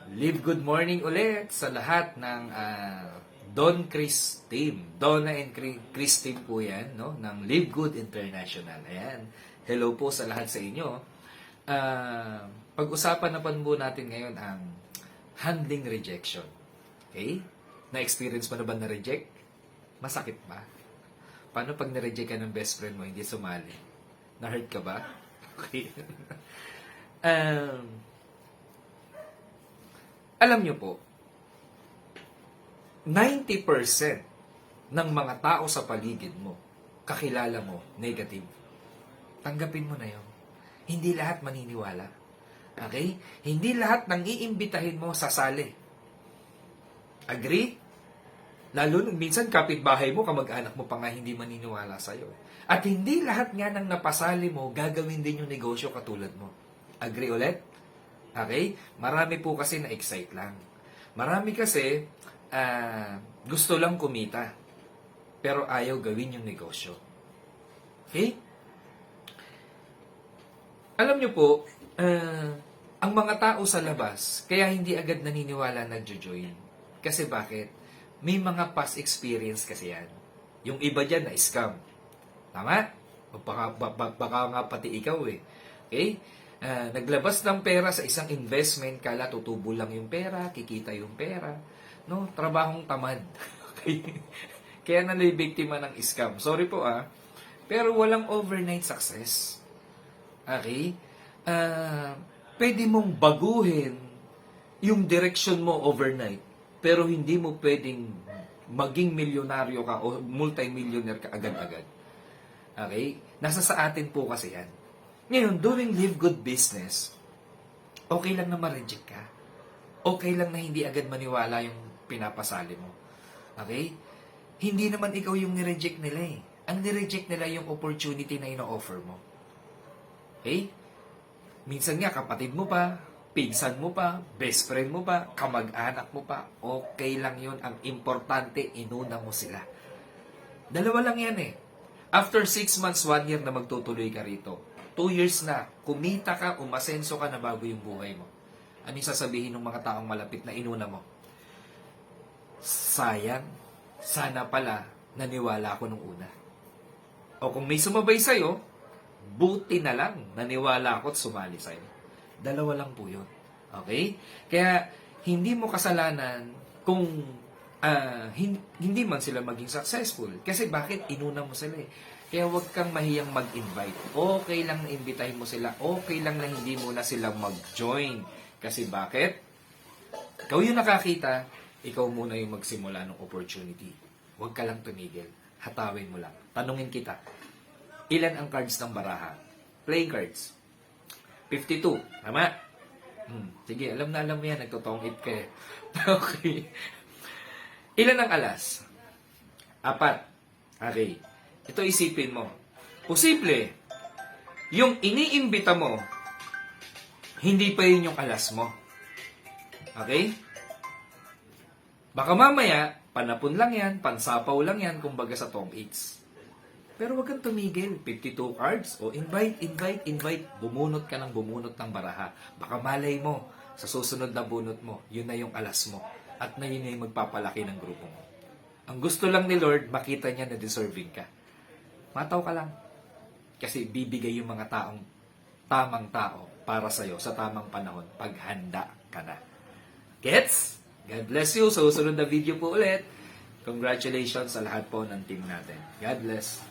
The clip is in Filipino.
Live good morning ulit sa lahat ng Don Chris team. Donna and Chris team po yan, no? Ng Live Good International. Ayan. Hello po sa lahat sa inyo. Pag-usapan na po natin ngayon ang handling rejection. Okay? Na-experience mo na ba na-reject? Masakit ba? Paano pag na-reject ka ng best friend mo, hindi sumali? Na-hurt ka ba? Okay. Alam nyo po, 90% ng mga tao sa paligid mo, kakilala mo, negative. Tanggapin mo na yun. Hindi lahat maniniwala. Okay? Hindi lahat nang iimbitahin mo sasali. Agree? Lalo nung minsan kapitbahay mo, kamag-anak mo pa nga hindi maniniwala sa'yo. At hindi lahat nga nang napasali mo, gagawin din yung negosyo katulad mo. Agree ulit? Okay? Marami po kasi na-excite lang. Marami kasi gusto lang kumita. Pero ayaw gawin yung negosyo. Okay? Alam nyo po, ang mga tao sa labas, kaya hindi agad naniniwala nagjo-join. Kasi bakit? May mga past experience kasi yan. Yung iba dyan na scam. Tama? Baka nga pati ikaw eh. Okay? Naglabas ng pera sa isang investment, kala tutubo lang yung pera, kikita yung pera. No? Trabahong tamad. Okay? Kaya nalibiktima ng scam. Sorry po pero walang overnight success. Okay? Pwede mong baguhin yung direction mo overnight, pero hindi mo pwedeng maging milyonaryo ka o multimillionaire ka agad-agad. Okay? Nasa sa atin po kasi yan. Ngayon, doing live good business, okay lang na ma-reject ka. Okay lang na hindi agad maniwala yung pinapasali mo. Okay? Hindi naman ikaw yung nireject nila eh. Ang nireject nila yung opportunity na ino-offer mo. Okay? Minsan nga, kapatid mo pa, pinsan mo pa, best friend mo pa, kamag-anak mo pa, okay lang yun. Ang importante, inuna mo sila. Dalawa lang yan eh. After 6 months, 1 year na magtutuloy ka rito, 2 years na, kumita ka, umasenso ka na bago yung buhay mo. Ano yung sasabihin ng mga taong malapit na inuna mo? Sayang, sana pala naniwala ako nung una. O kung may sumabay sa'yo, buti na lang naniwala ako at sumali sa'yo. Dalawa lang po yun. Okay? Kaya, hindi mo kasalanan kung hindi man sila maging successful. Kasi bakit? Inuna mo sila eh. Kaya huwag kang mahiyang mag-invite. Okay lang na imbitahin mo sila. Okay lang na hindi mo na sila mag-join. Kasi bakit? Ikaw yung nakakita, ikaw muna yung magsimula ng opportunity. Huwag ka lang tumigil. Hatawin mo lang. Tanungin kita, ilan ang cards ng baraha? Playing cards. 52. Tama? Sige, alam na alam mo yan. Nagtotong it ka eh. Okay. Ilan ang alas? 4. Okay. Ito isipin mo. Posible, yung iniimbita mo, hindi pa yun yung alas mo. Okay? Baka mamaya, panapon lang yan, pansapaw lang yan, kumbaga sa tong 8. Pero wag kang tumigil. 52 cards. O invite. Bumunot ka ng bumunot ng baraha. Baka malay mo, sa susunod na bunot mo, yun na yung alas mo. At na yun na yung magpapalaki ng grupo mo. Ang gusto lang ni Lord, makita niya na deserving ka. Mataw ka lang. Kasi bibigay yung mga taong tamang tao para sa'yo sa tamang panahon pag handa ka na. Gets? God bless you. Sa susunod na video po ulit. Congratulations sa lahat po ng team natin. God bless.